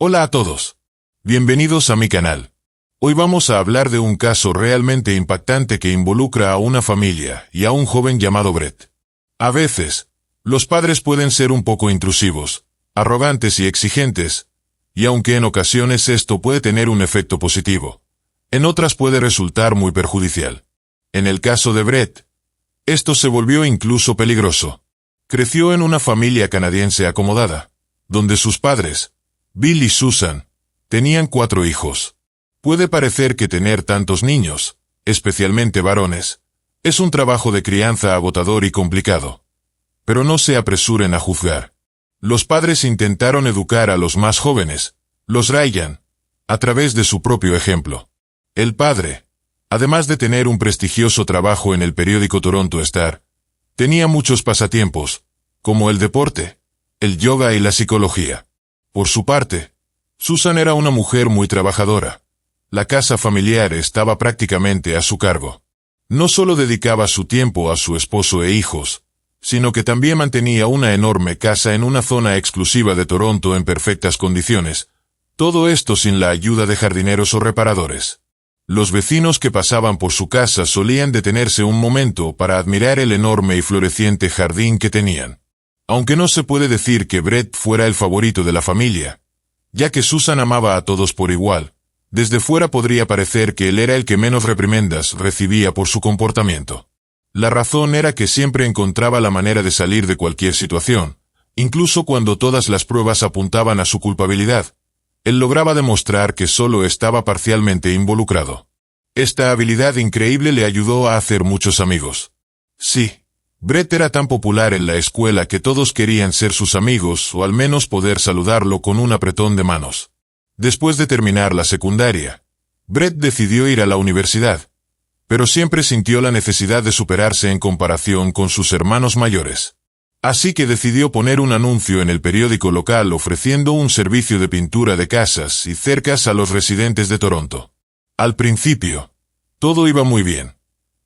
Hola a todos. Bienvenidos a mi canal. Hoy vamos a hablar de un caso realmente impactante que involucra a una familia y a un joven llamado Brett. A veces, los padres pueden ser un poco intrusivos, arrogantes y exigentes, y aunque en ocasiones esto puede tener un efecto positivo, en otras puede resultar muy perjudicial. En el caso de Brett, esto se volvió incluso peligroso. Creció en una familia canadiense acomodada, donde sus padres, Bill y Susan, tenían 4 hijos. Puede parecer que tener tantos niños, especialmente varones, es un trabajo de crianza agotador y complicado. Pero no se apresuren a juzgar. Los padres intentaron educar a los más jóvenes, los Ryan, a través de su propio ejemplo. El padre, además de tener un prestigioso trabajo en el periódico Toronto Star, tenía muchos pasatiempos, como el deporte, el yoga y la psicología. Por su parte, Susan era una mujer muy trabajadora. La casa familiar estaba prácticamente a su cargo. No solo dedicaba su tiempo a su esposo e hijos, sino que también mantenía una enorme casa en una zona exclusiva de Toronto en perfectas condiciones, todo esto sin la ayuda de jardineros o reparadores. Los vecinos que pasaban por su casa solían detenerse un momento para admirar el enorme y floreciente jardín que tenían. Aunque no se puede decir que Brett fuera el favorito de la familia, ya que Susan amaba a todos por igual, desde fuera podría parecer que él era el que menos reprimendas recibía por su comportamiento. La razón era que siempre encontraba la manera de salir de cualquier situación, incluso cuando todas las pruebas apuntaban a su culpabilidad. Él lograba demostrar que solo estaba parcialmente involucrado. Esta habilidad increíble le ayudó a hacer muchos amigos. Sí, Brett era tan popular en la escuela que todos querían ser sus amigos o al menos poder saludarlo con un apretón de manos. Después de terminar la secundaria, Brett decidió ir a la universidad, pero siempre sintió la necesidad de superarse en comparación con sus hermanos mayores. Así que decidió poner un anuncio en el periódico local ofreciendo un servicio de pintura de casas y cercas a los residentes de Toronto. Al principio, todo iba muy bien.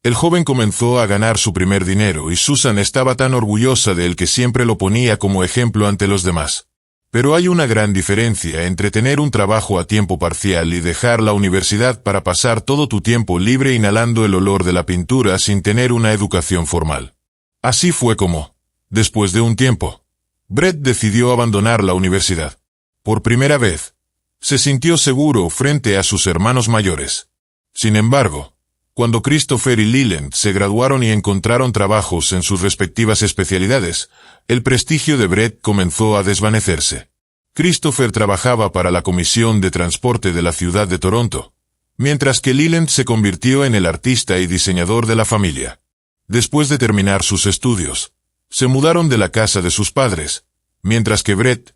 El joven comenzó a ganar su primer dinero y Susan estaba tan orgullosa de él que siempre lo ponía como ejemplo ante los demás. Pero hay una gran diferencia entre tener un trabajo a tiempo parcial y dejar la universidad para pasar todo tu tiempo libre inhalando el olor de la pintura sin tener una educación formal. Así fue como, después de un tiempo, Brett decidió abandonar la universidad. Por primera vez, se sintió seguro frente a sus hermanos mayores. Sin embargo, cuando Christopher y Leland se graduaron y encontraron trabajos en sus respectivas especialidades, el prestigio de Brett comenzó a desvanecerse. Christopher trabajaba para la Comisión de Transporte de la ciudad de Toronto, mientras que Leland se convirtió en el artista y diseñador de la familia. Después de terminar sus estudios, se mudaron de la casa de sus padres, mientras que Brett,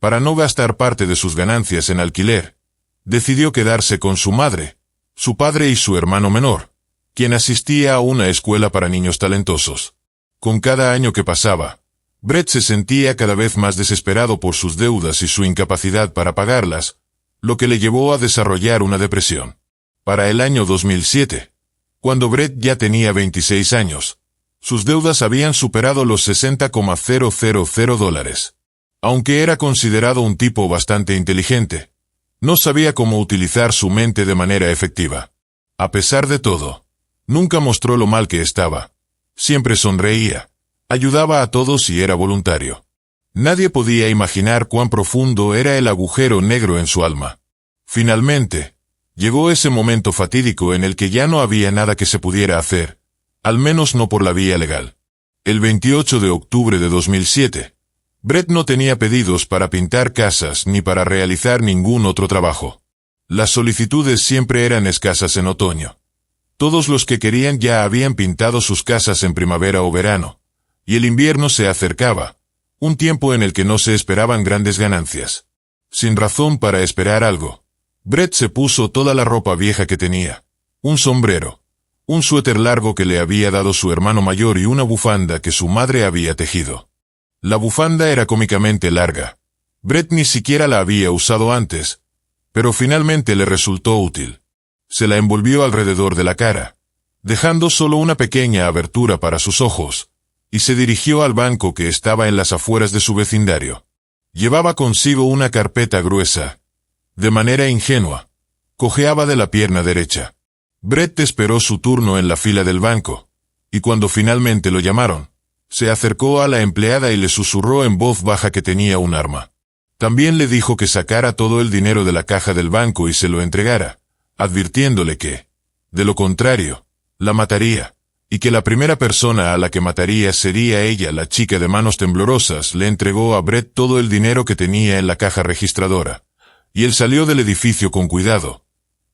para no gastar parte de sus ganancias en alquiler, decidió quedarse con su madre, su padre y su hermano menor, quien asistía a una escuela para niños talentosos. Con cada año que pasaba, Brett se sentía cada vez más desesperado por sus deudas y su incapacidad para pagarlas, lo que le llevó a desarrollar una depresión. Para el año 2007, cuando Brett ya tenía 26 años, sus deudas habían superado los $60,000. Aunque era considerado un tipo bastante inteligente, no sabía cómo utilizar su mente de manera efectiva. A pesar de todo, nunca mostró lo mal que estaba. Siempre sonreía, ayudaba a todos y era voluntario. Nadie podía imaginar cuán profundo era el agujero negro en su alma. Finalmente, llegó ese momento fatídico en el que ya no había nada que se pudiera hacer, al menos no por la vía legal. El 28 de octubre de 2007, Brett no tenía pedidos para pintar casas ni para realizar ningún otro trabajo. Las solicitudes siempre eran escasas en otoño. Todos los que querían ya habían pintado sus casas en primavera o verano, y el invierno se acercaba, un tiempo en el que no se esperaban grandes ganancias. Sin razón para esperar algo, Brett se puso toda la ropa vieja que tenía, un sombrero, un suéter largo que le había dado su hermano mayor y una bufanda que su madre había tejido. La bufanda era cómicamente larga. Brett ni siquiera la había usado antes, pero finalmente le resultó útil. Se la envolvió alrededor de la cara, dejando solo una pequeña abertura para sus ojos, y se dirigió al banco que estaba en las afueras de su vecindario. Llevaba consigo una carpeta gruesa. De manera ingenua, cojeaba de la pierna derecha. Brett esperó su turno en la fila del banco, y cuando finalmente lo llamaron, se acercó a la empleada y le susurró en voz baja que tenía un arma. También le dijo que sacara todo el dinero de la caja del banco y se lo entregara, advirtiéndole que, de lo contrario, la mataría, y que la primera persona a la que mataría sería ella. La chica de manos temblorosas le entregó a Brett todo el dinero que tenía en la caja registradora, y él salió del edificio con cuidado,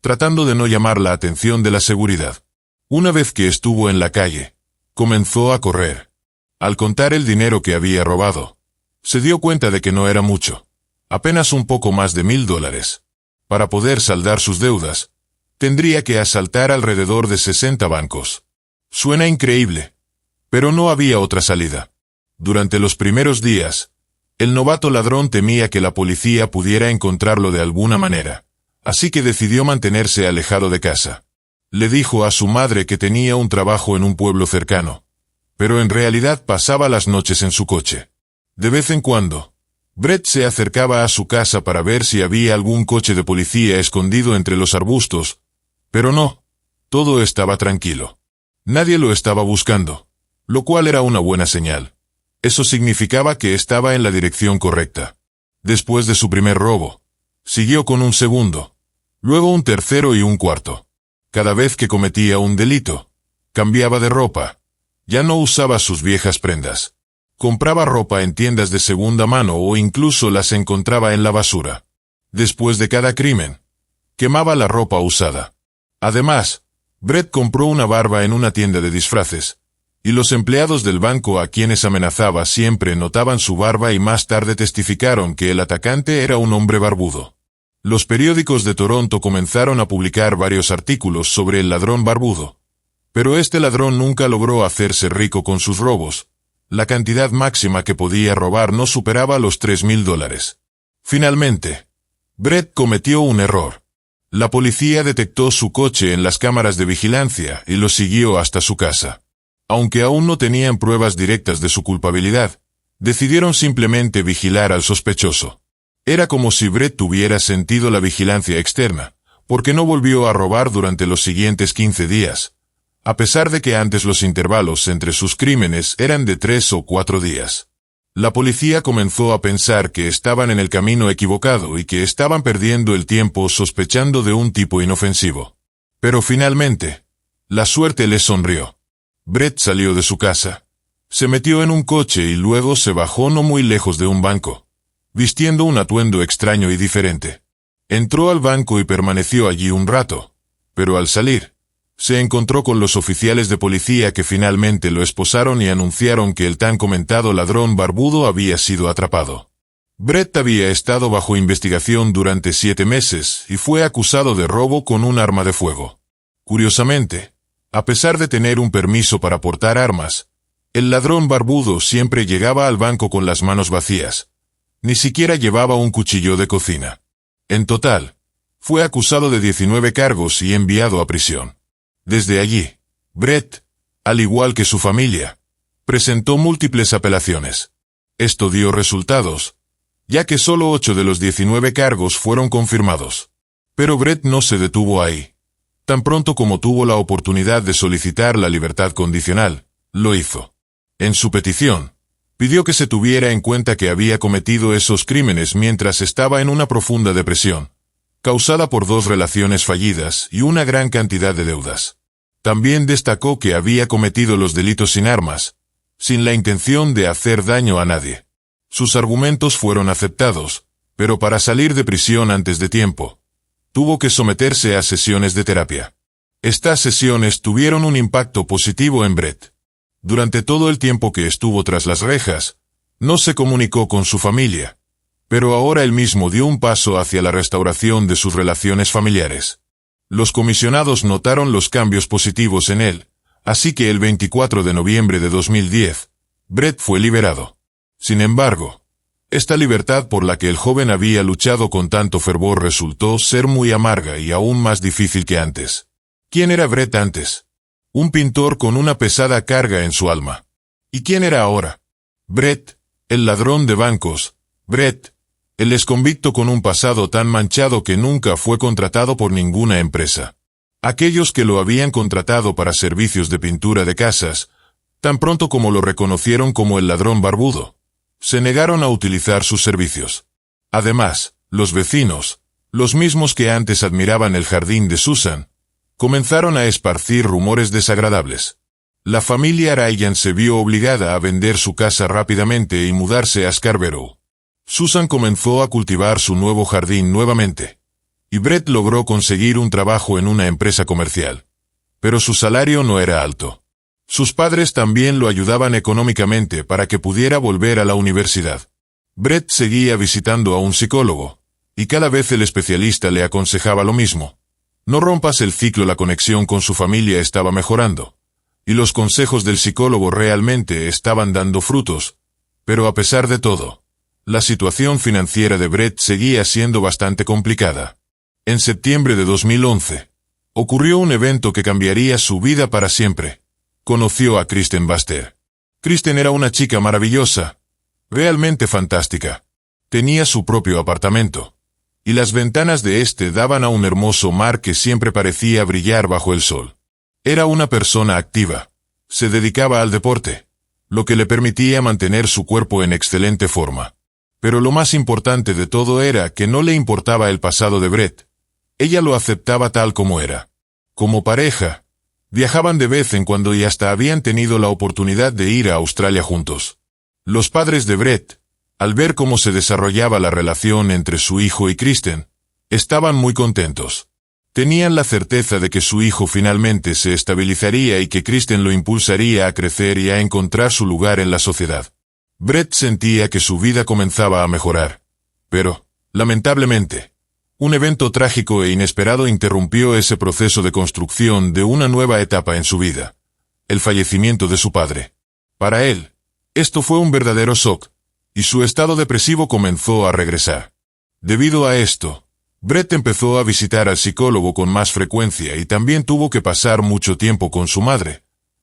tratando de no llamar la atención de la seguridad. Una vez que estuvo en la calle, comenzó a correr. Al contar el dinero que había robado, se dio cuenta de que no era mucho, apenas un poco más de $1,000. Para poder saldar sus deudas, tendría que asaltar alrededor de 60 bancos. Suena increíble, pero no había otra salida. Durante los primeros días, el novato ladrón temía que la policía pudiera encontrarlo de alguna manera, así que decidió mantenerse alejado de casa. Le dijo a su madre que tenía un trabajo en un pueblo cercano, pero en realidad pasaba las noches en su coche. De vez en cuando, Brett se acercaba a su casa para ver si había algún coche de policía escondido entre los arbustos, pero no, todo estaba tranquilo. Nadie lo estaba buscando, lo cual era una buena señal. Eso significaba que estaba en la dirección correcta. Después de su primer robo, siguió con un segundo, luego un tercero y un cuarto. Cada vez que cometía un delito, cambiaba de ropa. Ya no usaba sus viejas prendas. Compraba ropa en tiendas de segunda mano o incluso las encontraba en la basura. Después de cada crimen, quemaba la ropa usada. Además, Brett compró una barba en una tienda de disfraces, y los empleados del banco a quienes amenazaba siempre notaban su barba y más tarde testificaron que el atacante era un hombre barbudo. Los periódicos de Toronto comenzaron a publicar varios artículos sobre el ladrón barbudo, pero este ladrón nunca logró hacerse rico con sus robos. La cantidad máxima que podía robar no superaba los $3,000. Finalmente, Brett cometió un error. La policía detectó su coche en las cámaras de vigilancia y lo siguió hasta su casa. Aunque aún no tenían pruebas directas de su culpabilidad, decidieron simplemente vigilar al sospechoso. Era como si Brett tuviera sentido la vigilancia externa, porque no volvió a robar durante los siguientes 15 días. A pesar de que antes los intervalos entre sus crímenes eran de 3 o 4 días. La policía comenzó a pensar que estaban en el camino equivocado y que estaban perdiendo el tiempo sospechando de un tipo inofensivo. Pero finalmente, la suerte les sonrió. Brett salió de su casa, se metió en un coche y luego se bajó no muy lejos de un banco, vistiendo un atuendo extraño y diferente. Entró al banco y permaneció allí un rato, pero al salir, se encontró con los oficiales de policía que finalmente lo esposaron y anunciaron que el tan comentado ladrón barbudo había sido atrapado. Brett había estado bajo investigación durante 7 meses y fue acusado de robo con un arma de fuego. Curiosamente, a pesar de tener un permiso para portar armas, el ladrón barbudo siempre llegaba al banco con las manos vacías. Ni siquiera llevaba un cuchillo de cocina. En total, fue acusado de 19 cargos y enviado a prisión. Desde allí, Brett, al igual que su familia, presentó múltiples apelaciones. Esto dio resultados, ya que solo 8 de los 19 cargos fueron confirmados. Pero Brett no se detuvo ahí. Tan pronto como tuvo la oportunidad de solicitar la libertad condicional, lo hizo. En su petición, pidió que se tuviera en cuenta que había cometido esos crímenes mientras estaba en una profunda depresión, causada por 2 relaciones fallidas y una gran cantidad de deudas. También destacó que había cometido los delitos sin armas, sin la intención de hacer daño a nadie. Sus argumentos fueron aceptados, pero para salir de prisión antes de tiempo, tuvo que someterse a sesiones de terapia. Estas sesiones tuvieron un impacto positivo en Brett. Durante todo el tiempo que estuvo tras las rejas, no se comunicó con su familia, pero ahora él mismo dio un paso hacia la restauración de sus relaciones familiares. Los comisionados notaron los cambios positivos en él, así que el 24 de noviembre de 2010, Brett fue liberado. Sin embargo, esta libertad por la que el joven había luchado con tanto fervor resultó ser muy amarga y aún más difícil que antes. ¿Quién era Brett antes? Un pintor con una pesada carga en su alma. ¿Y quién era ahora? Brett, el ladrón de bancos, Brett, el exconvicto con un pasado tan manchado que nunca fue contratado por ninguna empresa. Aquellos que lo habían contratado para servicios de pintura de casas, tan pronto como lo reconocieron como el ladrón barbudo, se negaron a utilizar sus servicios. Además, los vecinos, los mismos que antes admiraban el jardín de Susan, comenzaron a esparcir rumores desagradables. La familia Ryan se vio obligada a vender su casa rápidamente y mudarse a Scarborough. Susan comenzó a cultivar su nuevo jardín nuevamente, y Brett logró conseguir un trabajo en una empresa comercial. Pero su salario no era alto. Sus padres también lo ayudaban económicamente para que pudiera volver a la universidad. Brett seguía visitando a un psicólogo, y cada vez el especialista le aconsejaba lo mismo. No rompas el ciclo. La conexión con su familia estaba mejorando, y los consejos del psicólogo realmente estaban dando frutos, pero a pesar de todo, la situación financiera de Brett seguía siendo bastante complicada. En septiembre de 2011, ocurrió un evento que cambiaría su vida para siempre. Conoció a Kristen Buster. Kristen era una chica maravillosa, realmente fantástica. Tenía su propio apartamento, y las ventanas de este daban a un hermoso mar que siempre parecía brillar bajo el sol. Era una persona activa. Se dedicaba al deporte, lo que le permitía mantener su cuerpo en excelente forma. Pero lo más importante de todo era que no le importaba el pasado de Brett. Ella lo aceptaba tal como era. Como pareja, viajaban de vez en cuando y hasta habían tenido la oportunidad de ir a Australia juntos. Los padres de Brett, al ver cómo se desarrollaba la relación entre su hijo y Kristen, estaban muy contentos. Tenían la certeza de que su hijo finalmente se estabilizaría y que Kristen lo impulsaría a crecer y a encontrar su lugar en la sociedad. Brett sentía que su vida comenzaba a mejorar. Pero, lamentablemente, un evento trágico e inesperado interrumpió ese proceso de construcción de una nueva etapa en su vida: el fallecimiento de su padre. Para él, esto fue un verdadero shock, y su estado depresivo comenzó a regresar. Debido a esto, Brett empezó a visitar al psicólogo con más frecuencia y también tuvo que pasar mucho tiempo con su madre,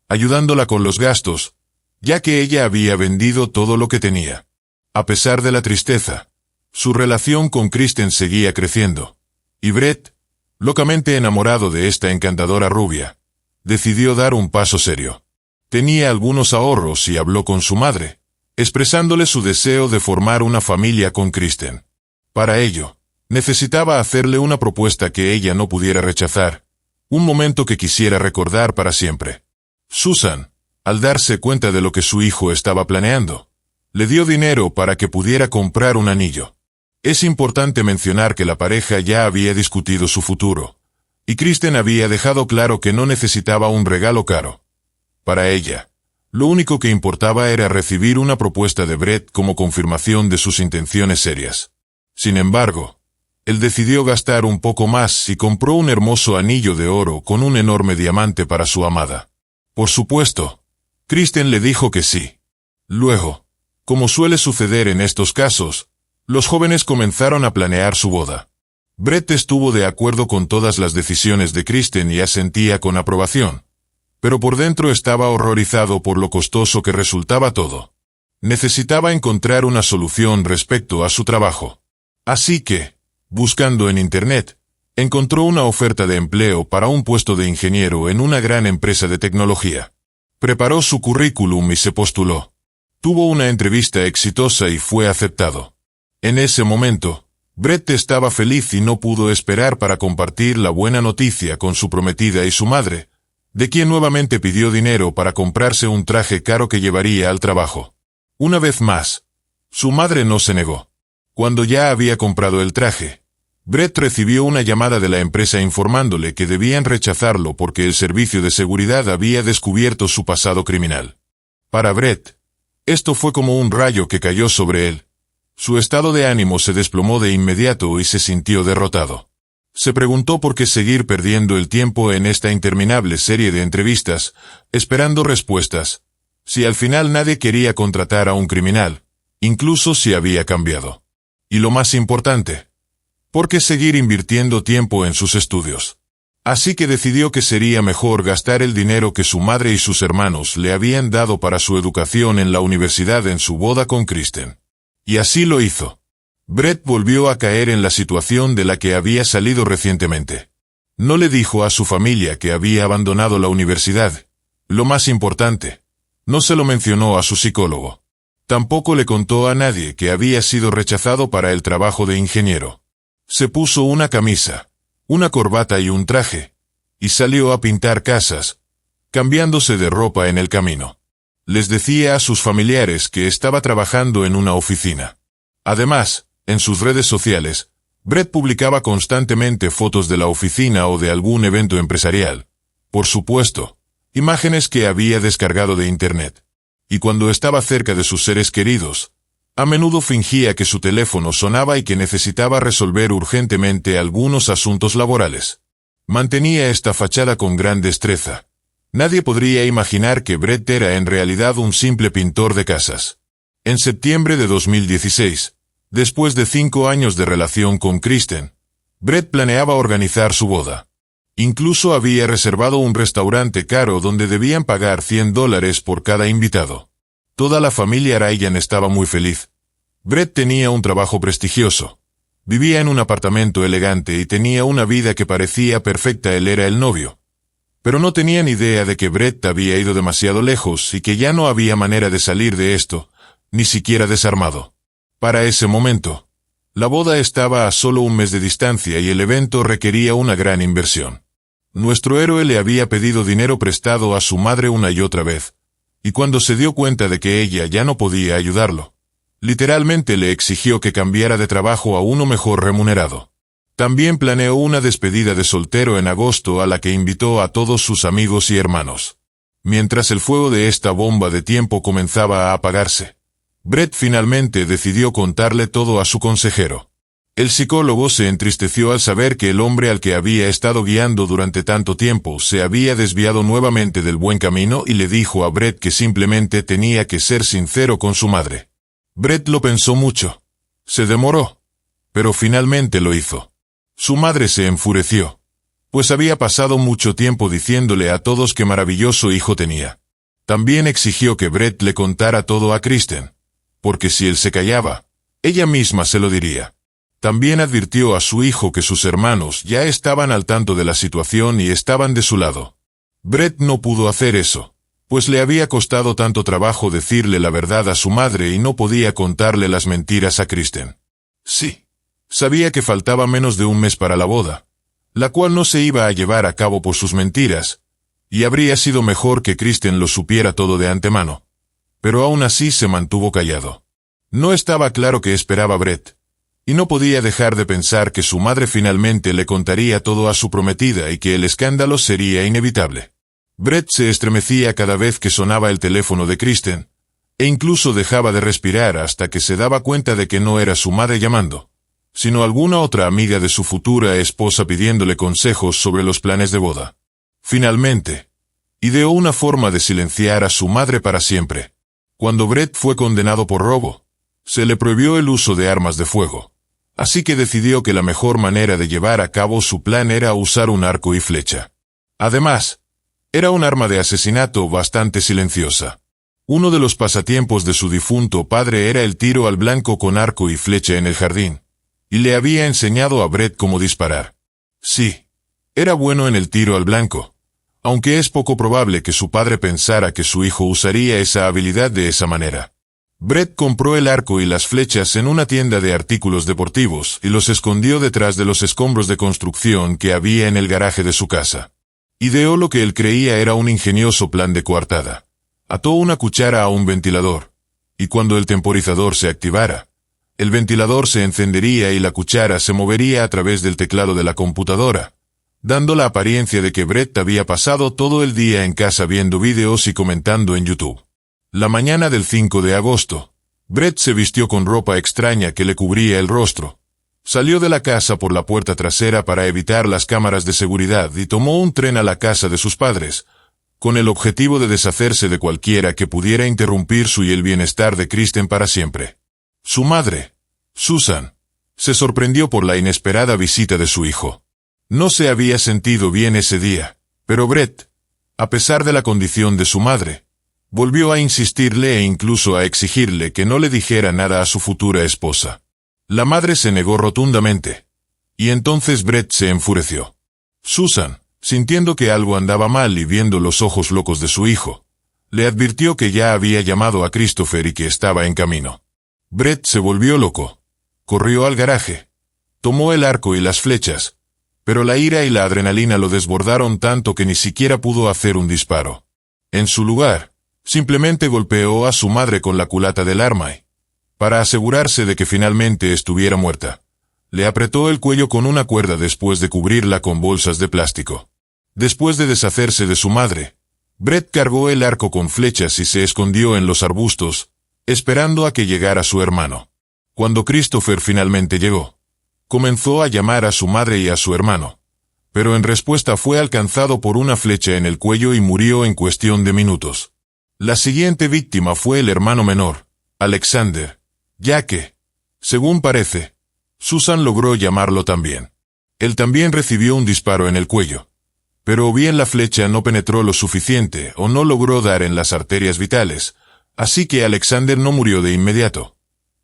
ayudándola con los gastos, ya que ella había vendido todo lo que tenía. A pesar de la tristeza, su relación con Kristen seguía creciendo, y Brett, locamente enamorado de esta encantadora rubia, decidió dar un paso serio. Tenía algunos ahorros y habló con su madre, expresándole su deseo de formar una familia con Kristen. Para ello, necesitaba hacerle una propuesta que ella no pudiera rechazar, un momento que quisiera recordar para siempre. Susan, al darse cuenta de lo que su hijo estaba planeando, le dio dinero para que pudiera comprar un anillo. Es importante mencionar que la pareja ya había discutido su futuro, y Kristen había dejado claro que no necesitaba un regalo caro. Para ella, lo único que importaba era recibir una propuesta de Brett como confirmación de sus intenciones serias. Sin embargo, él decidió gastar un poco más y compró un hermoso anillo de oro con un enorme diamante para su amada. Por supuesto, Kristen le dijo que sí. Luego, como suele suceder en estos casos, los jóvenes comenzaron a planear su boda. Brett estuvo de acuerdo con todas las decisiones de Kristen y asentía con aprobación, pero por dentro estaba horrorizado por lo costoso que resultaba todo. Necesitaba encontrar una solución respecto a su trabajo. Así que, buscando en Internet, encontró una oferta de empleo para un puesto de ingeniero en una gran empresa de tecnología. Preparó su currículum y se postuló. Tuvo una entrevista exitosa y fue aceptado. En ese momento, Brett estaba feliz y no pudo esperar para compartir la buena noticia con su prometida y su madre, de quien nuevamente pidió dinero para comprarse un traje caro que llevaría al trabajo. Una vez más, su madre no se negó. Cuando ya había comprado el traje, Brett recibió una llamada de la empresa informándole que debían rechazarlo porque el servicio de seguridad había descubierto su pasado criminal. Para Brett, esto fue como un rayo que cayó sobre él. Su estado de ánimo se desplomó de inmediato y se sintió derrotado. Se preguntó por qué seguir perdiendo el tiempo en esta interminable serie de entrevistas, esperando respuestas, si al final nadie quería contratar a un criminal, incluso si había cambiado. Y lo más importante, ¿por qué seguir invirtiendo tiempo en sus estudios? Así que decidió que sería mejor gastar el dinero que su madre y sus hermanos le habían dado para su educación en la universidad en su boda con Kristen. Y así lo hizo. Brett volvió a caer en la situación de la que había salido recientemente. No le dijo a su familia que había abandonado la universidad. Lo más importante, no se lo mencionó a su psicólogo. Tampoco le contó a nadie que había sido rechazado para el trabajo de ingeniero. Se puso una camisa, una corbata y un traje, y salió a pintar casas, cambiándose de ropa en el camino. Les decía a sus familiares que estaba trabajando en una oficina. Además, en sus redes sociales, Brett publicaba constantemente fotos de la oficina o de algún evento empresarial. Por supuesto, imágenes que había descargado de Internet. Y cuando estaba cerca de sus seres queridos, a menudo fingía que su teléfono sonaba y que necesitaba resolver urgentemente algunos asuntos laborales. Mantenía esta fachada con gran destreza. Nadie podría imaginar que Brett era en realidad un simple pintor de casas. En septiembre de 2016, después de 5 años de relación con Kristen, Brett planeaba organizar su boda. Incluso había reservado un restaurante caro donde debían pagar $100 por cada invitado. Toda la familia Ryan estaba muy feliz. Brett tenía un trabajo prestigioso. Vivía en un apartamento elegante y tenía una vida que parecía perfecta. Él era el novio. Pero no tenían idea de que Brett había ido demasiado lejos y que ya no había manera de salir de esto, ni siquiera desarmado. Para ese momento, la boda estaba a solo un mes de distancia y el evento requería una gran inversión. Nuestro héroe le había pedido dinero prestado a su madre una y otra vez, y cuando se dio cuenta de que ella ya no podía ayudarlo, literalmente le exigió que cambiara de trabajo a uno mejor remunerado. También planeó una despedida de soltero en agosto a la que invitó a todos sus amigos y hermanos. Mientras el fuego de esta bomba de tiempo comenzaba a apagarse, Brett finalmente decidió contarle todo a su consejero. El psicólogo se entristeció al saber que el hombre al que había estado guiando durante tanto tiempo se había desviado nuevamente del buen camino y le dijo a Brett que simplemente tenía que ser sincero con su madre. Brett lo pensó mucho. Se demoró, pero finalmente lo hizo. Su madre se enfureció, pues había pasado mucho tiempo diciéndole a todos qué maravilloso hijo tenía. También exigió que Brett le contara todo a Kristen, porque si él se callaba, ella misma se lo diría. También advirtió a su hijo que sus hermanos ya estaban al tanto de la situación y estaban de su lado. Brett no pudo hacer eso, pues le había costado tanto trabajo decirle la verdad a su madre y no podía contarle las mentiras a Kristen. Sí, sabía que faltaba menos de un mes para la boda, la cual no se iba a llevar a cabo por sus mentiras, y habría sido mejor que Kristen lo supiera todo de antemano. Pero aún así se mantuvo callado. No estaba claro qué esperaba Brett, y no podía dejar de pensar que su madre finalmente le contaría todo a su prometida y que el escándalo sería inevitable. Brett se estremecía cada vez que sonaba el teléfono de Kristen, e incluso dejaba de respirar hasta que se daba cuenta de que no era su madre llamando, sino alguna otra amiga de su futura esposa pidiéndole consejos sobre los planes de boda. Finalmente, ideó una forma de silenciar a su madre para siempre. Cuando Brett fue condenado por robo, se le prohibió el uso de armas de fuego. Así que decidió que la mejor manera de llevar a cabo su plan era usar un arco y flecha. Además, era un arma de asesinato bastante silenciosa. Uno de los pasatiempos de su difunto padre era el tiro al blanco con arco y flecha en el jardín, y le había enseñado a Brett cómo disparar. Sí, era bueno en el tiro al blanco, aunque es poco probable que su padre pensara que su hijo usaría esa habilidad de esa manera. Brett compró el arco y las flechas en una tienda de artículos deportivos y los escondió detrás de los escombros de construcción que había en el garaje de su casa. Ideó lo que él creía era un ingenioso plan de coartada. Ató una cuchara a un ventilador, y cuando el temporizador se activara, el ventilador se encendería y la cuchara se movería a través del teclado de la computadora, dando la apariencia de que Brett había pasado todo el día en casa viendo vídeos y comentando en YouTube. La mañana del 5 de agosto, Brett se vistió con ropa extraña que le cubría el rostro. Salió de la casa por la puerta trasera para evitar las cámaras de seguridad y tomó un tren a la casa de sus padres, con el objetivo de deshacerse de cualquiera que pudiera interrumpir su y el bienestar de Kristen para siempre. Su madre, Susan, se sorprendió por la inesperada visita de su hijo. No se había sentido bien ese día, pero Brett, a pesar de la condición de su madre, volvió a insistirle e incluso a exigirle que no le dijera nada a su futura esposa. La madre se negó rotundamente. Y entonces Brett se enfureció. Susan, sintiendo que algo andaba mal y viendo los ojos locos de su hijo, le advirtió que ya había llamado a Christopher y que estaba en camino. Brett se volvió loco. Corrió al garaje. Tomó el arco y las flechas, pero la ira y la adrenalina lo desbordaron tanto que ni siquiera pudo hacer un disparo. En su lugar, simplemente golpeó a su madre con la culata del arma y, para asegurarse de que finalmente estuviera muerta, le apretó el cuello con una cuerda después de cubrirla con bolsas de plástico. Después de deshacerse de su madre, Brett cargó el arco con flechas y se escondió en los arbustos, esperando a que llegara su hermano. Cuando Christopher finalmente llegó, comenzó a llamar a su madre y a su hermano, pero en respuesta fue alcanzado por una flecha en el cuello y murió en cuestión de minutos. La siguiente víctima fue el hermano menor, Alexander, ya que, según parece, Susan logró llamarlo también. Él también recibió un disparo en el cuello, pero o bien la flecha no penetró lo suficiente o no logró dar en las arterias vitales, así que Alexander no murió de inmediato,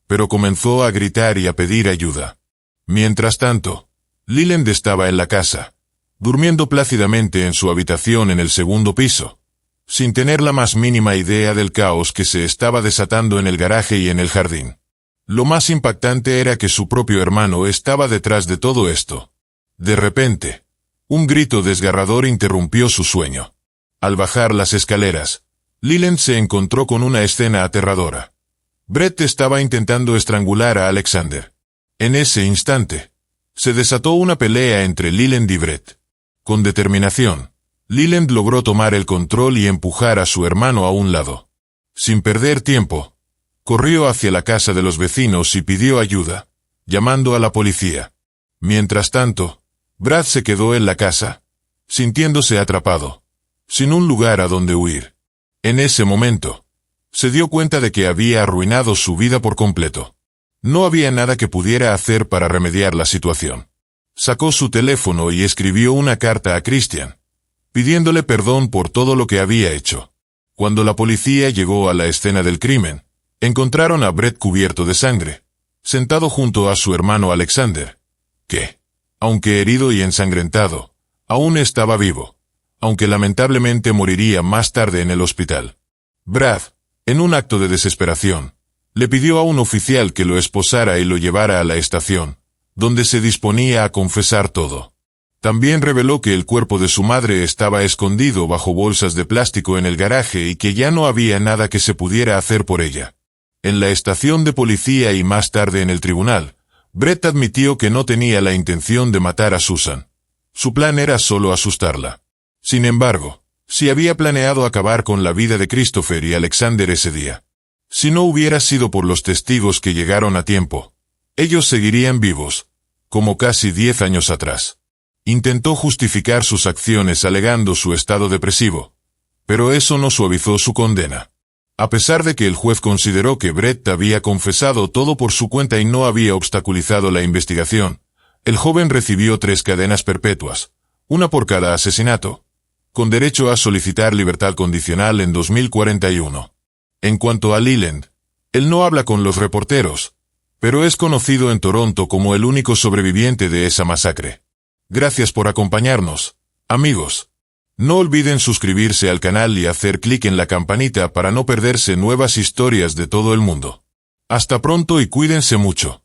pero comenzó a gritar y a pedir ayuda. Mientras tanto, Leland estaba en la casa, durmiendo plácidamente en su habitación en el segundo piso, sin tener la más mínima idea del caos que se estaba desatando en el garaje y en el jardín. Lo más impactante era que su propio hermano estaba detrás de todo esto. De repente, un grito desgarrador interrumpió su sueño. Al bajar las escaleras, Leland se encontró con una escena aterradora. Brett estaba intentando estrangular a Alexander. En ese instante, se desató una pelea entre Leland y Brett. Con determinación, Leland logró tomar el control y empujar a su hermano a un lado. Sin perder tiempo, corrió hacia la casa de los vecinos y pidió ayuda, llamando a la policía. Mientras tanto, Brad se quedó en la casa, sintiéndose atrapado, sin un lugar a donde huir. En ese momento, se dio cuenta de que había arruinado su vida por completo. No había nada que pudiera hacer para remediar la situación. Sacó su teléfono y escribió una carta a Christian, pidiéndole perdón por todo lo que había hecho. Cuando la policía llegó a la escena del crimen, encontraron a Brett cubierto de sangre, sentado junto a su hermano Alexander, que, aunque herido y ensangrentado, aún estaba vivo, aunque lamentablemente moriría más tarde en el hospital. Brad, en un acto de desesperación, le pidió a un oficial que lo esposara y lo llevara a la estación, donde se disponía a confesar todo. También reveló que el cuerpo de su madre estaba escondido bajo bolsas de plástico en el garaje y que ya no había nada que se pudiera hacer por ella. En la estación de policía y más tarde en el tribunal, Brett admitió que no tenía la intención de matar a Susan. Su plan era solo asustarla. Sin embargo, sí había planeado acabar con la vida de Christopher y Alexander ese día. Si no hubiera sido por los testigos que llegaron a tiempo, ellos seguirían vivos, como casi 10 años atrás. Intentó justificar sus acciones alegando su estado depresivo, pero eso no suavizó su condena. A pesar de que el juez consideró que Brett había confesado todo por su cuenta y no había obstaculizado la investigación, el joven recibió 3 cadenas perpetuas, una por cada asesinato, con derecho a solicitar libertad condicional en 2041. En cuanto a Leland, él no habla con los reporteros, pero es conocido en Toronto como el único sobreviviente de esa masacre. Gracias por acompañarnos, amigos. No olviden suscribirse al canal y hacer clic en la campanita para no perderse nuevas historias de todo el mundo. Hasta pronto y cuídense mucho.